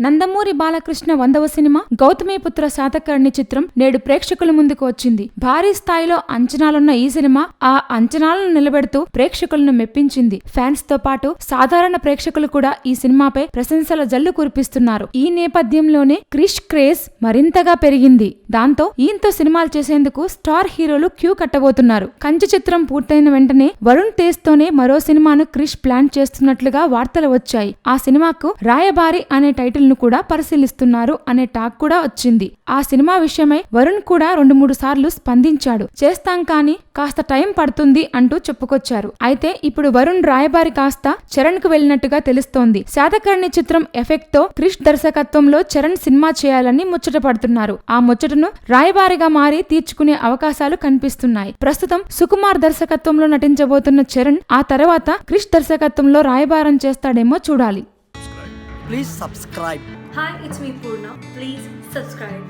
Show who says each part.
Speaker 1: Nandamuri Balakrishna 100వ cinema Gautamiputra Satakarni చిత్రం నేడు ప్రేక్షకుల ముందుకు వచ్చింది. భారీ స్థాయిలో అంచనాలున్న ఈ సినిమా ఆ అంచనాలను నిలబెడుతూ ప్రేక్షకులను మెప్పించింది. ఫ్యాన్స్ తో పాటు సాధారణ ప్రేక్షకులు కూడా ఈ సినిమాపై ప్రశంసల జల్లు కురిపిస్తున్నారు. ఈ నేపథ్యంలోనే క్రిష్ క్రేజ్ మరింతగా పెరిగింది. దాంతో ఈయనతో సినిమాలు చేసేందుకు స్టార్ హీరోలు క్యూ కట్టబోతున్నారు. కంచె చిత్రం పూర్తయిన వెంటనే వరుణ్ తేజ్ తోనే మరో సినిమాను క్రిష్ ప్లాన్ చేస్తున్నట్లుగా వార్తలు వచ్చాయి. ఆ సినిమాకు రాయబారి అనే టైటిల్ ను కూడా పరిశీలిస్తున్నారు అనే టాక్ కూడా వచ్చింది. ఆ సినిమా విషయమై వరుణ్ కూడా 2-3 సార్లు స్పందించాడు. చేస్తాం కానీ కాస్త టైం పడుతుంది అంటూ చెప్పుకొచ్చారు. అయితే ఇప్పుడు వరుణ్ రాయబారి కాస్త చరణ్ కు వెళ్ళినట్టుగా తెలుస్తోంది. శాతకర్ణి చిత్రం ఎఫెక్ట్ తో క్రిష్ దర్శకత్వంలో చరణ్ సినిమా చేయాలని ముచ్చట పడుతున్నారు. ఆ ముచ్చటను రాయబారిగా మారి తీర్చుకునే అవకాశాలు కనిపిస్తున్నాయి. ప్రస్తుతం సుకుమార్ దర్శకత్వంలో నటించబోతున్న చరణ్ ఆ తర్వాత క్రిష్ దర్శకత్వంలో రాయబారం చేస్తాడేమో చూడాలి.
Speaker 2: Please subscribe.
Speaker 3: Hi, it's me Purna. Please subscribe.